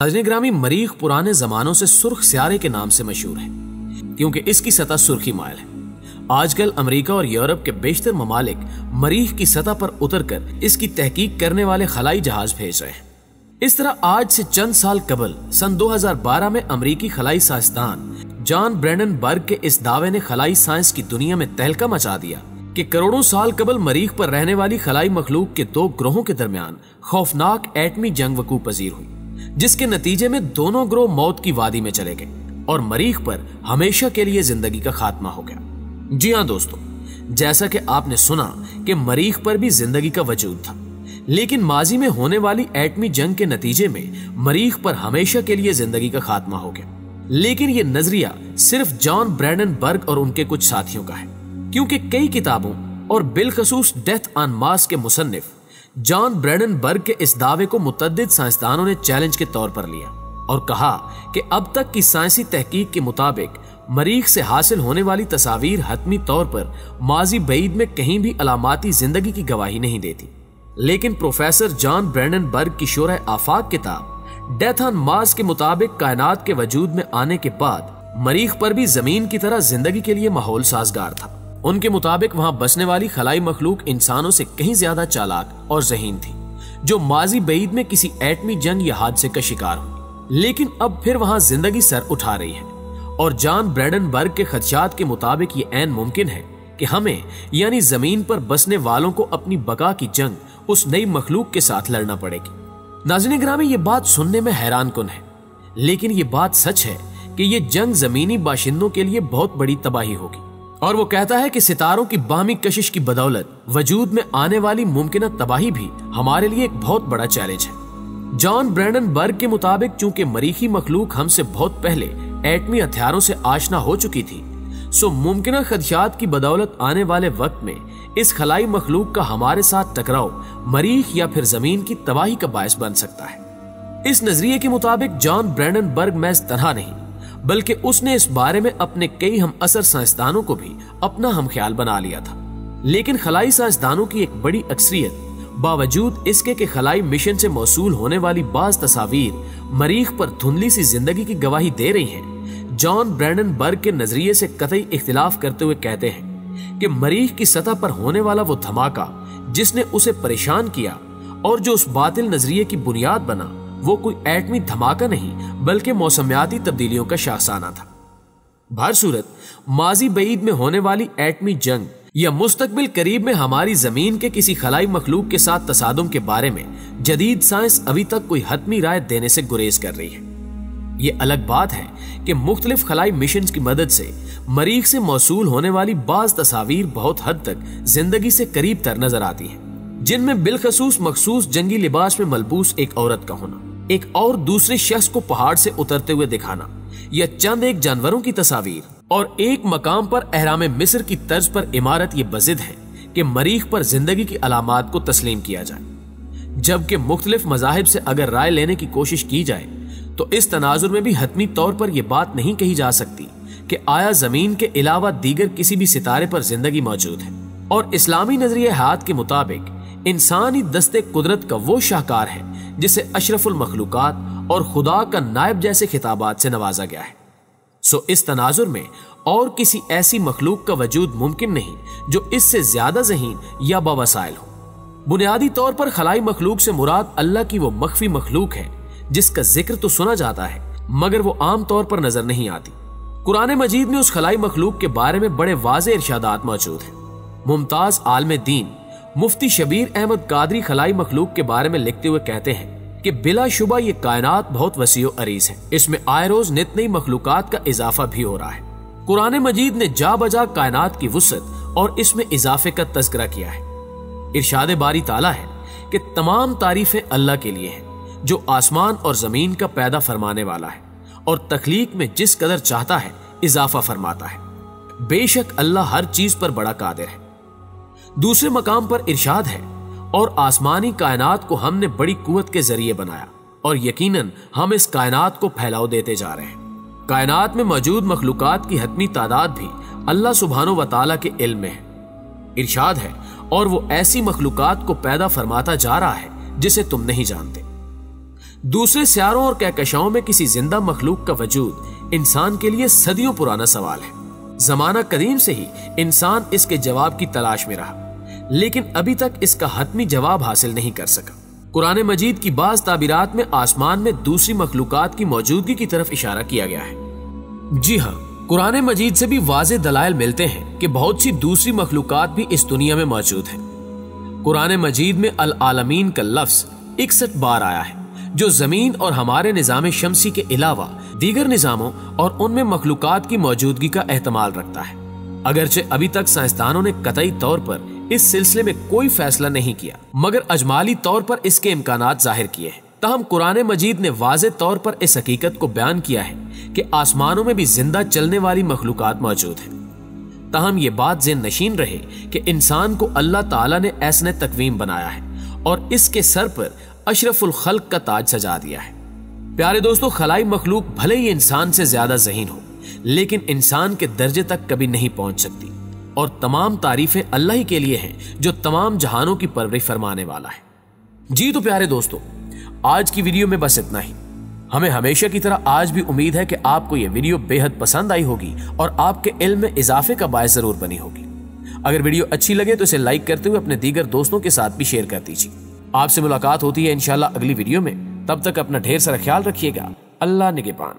नाज़रीन ग्रामी, मरीख पुराने जमानों से सुर्ख स्यारे के नाम से मशहूर है क्योंकि इसकी सतह सुर्खी माइल है। आजकल अमेरिका और यूरोप के बेशतर ममालिक मरीख की सतह पर उतरकर इसकी तहकीक करने वाले खलाई जहाज भेज रहे हैं। इस तरह आज से चंद साल कबल सन 2012 में अमेरिकी खलाई साइंसदान जॉन ब्रैंडनबर्ग के इस दावे ने खलाई साइंस की दुनिया में तहलका मचा दिया कि करोड़ों साल कबल मरीख पर रहने वाली खलाई मखलूक के दो ग्रोहों के दरमियान खौफनाक एटमी जंग वकू पजीर हुई, जिसके नतीजे में दोनों ग्रोह मौत की वादी में चले गए और मरीख पर हमेशा के लिए जिंदगी का खात्मा हो गया। जी हाँ दोस्तों, जैसा कि आपने सुना कि मरीख पर भी जिंदगी का वजूद था, लेकिन माजी में होने वाली एटमी जंग के नतीजे में मरीख पर हमेशा के लिए जिंदगी का खात्मा हो गया। लेकिन ये नजरिया सिर्फ जॉन ब्रैंडनबर्ग और उनके कुछ साथियों का है, क्योंकि कई किताबों और बिलखसूस डेथ ऑन मार्स के मुसन्निफ जॉन ब्रैंडनबर्ग के इस दावे को मुतअद्दिद साइंसदानों ने चैलेंज के तौर पर लिया और कहा कि अब तक की साइंसी तहकीक के मुताबिक मरीख से हासिल होने वाली तस्वीर हतमी तौर पर माजी बईद में कहीं भी अलामाती जिंदगी की गवाही नहीं देती। लेकिन प्रोफेसर जॉन ब्रैंडनबर्ग की शोरह आफाक किताब डेथ ऑन मार्स के मुताबिक कायनात के वजूद में आने के बाद मरीख पर भी जमीन की तरह जिंदगी के लिए माहौल साजगार था। उनके मुताबिक वहां बसने वाली खलाई मखलूक इंसानों से कहीं ज्यादा चालाक और ज़हीन थी, जो माजी बईद में किसी एटमी जंग या हादसे का शिकार हुई। लेकिन अब फिर वहां जिंदगी सर उठा रही है और जॉन ब्रैंडनबर्ग के खदशात के मुताबिक ये ऐन मुमकिन है कि हमें यानी जमीन पर बसने वालों को अपनी बका की जंग उस नई मखलूक के साथ लड़ना पड़ेगी। नाज़रीन ग्रामी, ये बात सुनने में हैरान कुन है, लेकिन ये बात सच है कि ये जंग जमीनी बाशिंदों के लिए बहुत बड़ी तबाही होगी। और वो कहता है कि सितारों की बाहमी कशिश की बदौलत वजूद में आने वाली मुमकिन तबाही भी हमारे लिए एक बहुत बड़ा चैलेंज है। जॉन ब्रैंडनबर्ग के मुताबिक चूंकि मरीखी मखलूक हमसे बहुत पहले एटमी हथियारों से आशना हो चुकी थी, सो मुमकिन खदशात की बदौलत आने वाले वक्त में इस खलाई मखलूक का हमारे साथ टकराव मरीख या फिर जमीन की तबाही का बायस बन सकता है। इस नजरिए के मुताबिक जॉन ब्रैंडनबर्ग महज तन्हा नहीं, बल्कि उसने इस बारे में अपने कई हम असर साइंसदानों को भी अपना हम ख्याल बना लिया था। लेकिन खलाई साइंसदानों की एक बड़ी अक्सरियत बावजूद इसके कि खलाई मिशन से मौसूल होने वाली बाज तस्वीर मरीख पर धुंधली सी जिंदगी की गवाही दे रही हैं, जॉन ब्रैंडनबर्ग के नजरिए से कतई इख्तिलाफ करते हुए कहते हैं कि मरीख की सतह पर होने वाला वो धमाका जिसने उसे परेशान किया और जो उस बातिल नजरिए की बुनियाद बना, वो कोई एटमी धमाका नहीं बल्कि मौसमियाती तब्दीलियों का शाखसाना था। बहरसूरत माजी बईद में होने वाली एटमी जंग या मुस्तकबिल करीब में हमारी जमीन के किसी खलाई मखलूक के साथ तसादुम के बारे में जदीद साइंस अभी तक कोई हतमी राय देने से गुरेज कर रही है। ये अलग बात है कि मुख्तलिफ खलाई मिशन की मदद से मरीख से मौसूल होने वाली बाज तस्वीर बहुत हद तक जिंदगी से करीब तर नजर आती है, जिनमें बिलखसूस मखसूस जंगी लिबास में मलबूस एक औरत का होना, एक और दूसरे शख्स को पहाड़ से उतरते हुए दिखाना, या चंद एक जानवरों की तस्वीर और एक मकाम पर एहराम मिस्र की तर्ज पर इमारत ये बजिद है कि मरीख पर जिंदगी की अलामात को तस्लीम किया जाए। जबकि मुख्तलिफ मजाहिब से अगर राय लेने की कोशिश की जाए तो इस तनाजुर में भी हतमी तौर पर यह बात नहीं कही जा सकती कि आया जमीन के अलावा दीगर किसी भी सितारे पर जिंदगी मौजूद है। और इस्लामी नजरिए हाथ के मुताबिक इंसानी दस्ते कुदरत का वो शाहकार है जिसे अशरफुल मखलूकात और खुदा का नायब जैसे खिताबात से नवाजा गया है। सो इस तनाजुर में और किसी ऐसी मखलूक का वजूद मुमकिन नहीं जो इससे ज्यादा ज़हीन या बावसाइल हो। बुनियादी तौर पर खलाई मखलूक से मुराद अल्लाह की वो मख्फी मखलूक है जिसका जिक्र तो सुना जाता है मगर वो आम तौर पर नजर नहीं आती। कुरान मजीद में उस खलाई मखलूक के बारे में बड़े वाज़े इरशादात मौजूद हैं। मुमताज आलम दीन मुफ्ती शबीर अहमद कादरी खलाई मखलूक के बारे में लिखते हुए कहते हैं कि बिलाशुबा ये कायनात बहुत वसीओ अरीज है, इसमें आए रोज नित नई मखलूकात का इजाफा भी हो रहा है। कुरान मजीद ने जा बजा कायनात की वुसअत और इसमें इजाफे का तज़किरा किया है। इरशाद बारी ताला है कि तमाम तारीफें अल्लाह के लिए हैं जो आसमान और जमीन का पैदा फरमाने वाला है और तख्लीक में जिस कदर चाहता है इजाफा फरमाता है। बेशक अल्लाह हर चीज पर बड़ा कादिर है। दूसरे मकाम पर इरशाद है, और आसमानी कायनात को हमने बड़ी कुव्वत के जरिए बनाया और यकीनन हम इस कायनात को फैलाव देते जा रहे हैं। कायनात में मौजूद मखलूकात की हतमी तादाद भी अल्लाह सुब्हानो व तआला के इल्म में है। इरशाद है, और वो ऐसी मखलूकात को पैदा फरमाता जा रहा है जिसे तुम नहीं जानते। दूसरे सियारों और कहकशाओं में किसी जिंदा मखलूक का वजूद इंसान के लिए सदियों पुराना सवाल है। जमाना कदीम से ही इंसान इसके जवाब की तलाश में रहा, लेकिन अभी तक इसका हतमी जवाब हासिल नहीं कर सका। कुरान मजीद की बाज ताबीरात में आसमान में दूसरी मखलूकात की मौजूदगी की तरफ इशारा किया गया है। जी हाँ, कुरान मजीद से भी वाज़े दलाइल मिलते हैं कि बहुत सी दूसरी मखलूकात भी इस दुनिया में मौजूद हैं। कुरान मजीद में अल आलमीन का लफ्ज 61 बार आया है, जो जमीन और हमारे निज़ाम शमसी के अलावा दीगर निज़ामों और उनमें मखलूकात की मौजूदगी का एहतमाल रखता है। अगरचे अभी तक साइंसदानों ने कतई तौर पर इस सिलसिले में कोई फैसला नहीं किया, मगर अजमाली तौर पर इसके इम्कानात जाहिर किए हैं। तहम कुरान मजीद ने वाज़े तौर पर इस हकीकत को बयान किया है कि आसमानों में भी जिंदा चलने वाली मखलूकात मौजूद है। तहम ये बात ज़हन नशीन रहे कि इंसान को अल्लाह ताला ने ऐसने तकवीम बनाया है और इसके सर पर अशरफुल खल्क का ताज सजा दिया है। प्यारे दोस्तों, खलाई मखलूक भले ही इंसान से ज्यादा ज़हीन हो, लेकिन इंसान के दर्जे तक कभी नहीं पहुंच सकती, और तमाम तारीफें अल्लाह ही के लिए हैं जो तमाम जहानों की परवरिश फरमाने वाला है। जी तो प्यारे दोस्तों, आज की वीडियो में बस इतना ही। हमें हमेशा की तरह आज भी उम्मीद है कि आपको यह वीडियो बेहद पसंद आई होगी और आपके इल्म में इजाफे का बायस जरूर बनी होगी। अगर वीडियो अच्छी लगे तो इसे लाइक करते हुए अपने दीगर दोस्तों के साथ भी शेयर कर दीजिए। आपसे मुलाकात होती है इंशाल्लाह अगली वीडियो में। तब तक अपना ढेर सारा ख्याल रखिएगा। अल्लाह निगहबान।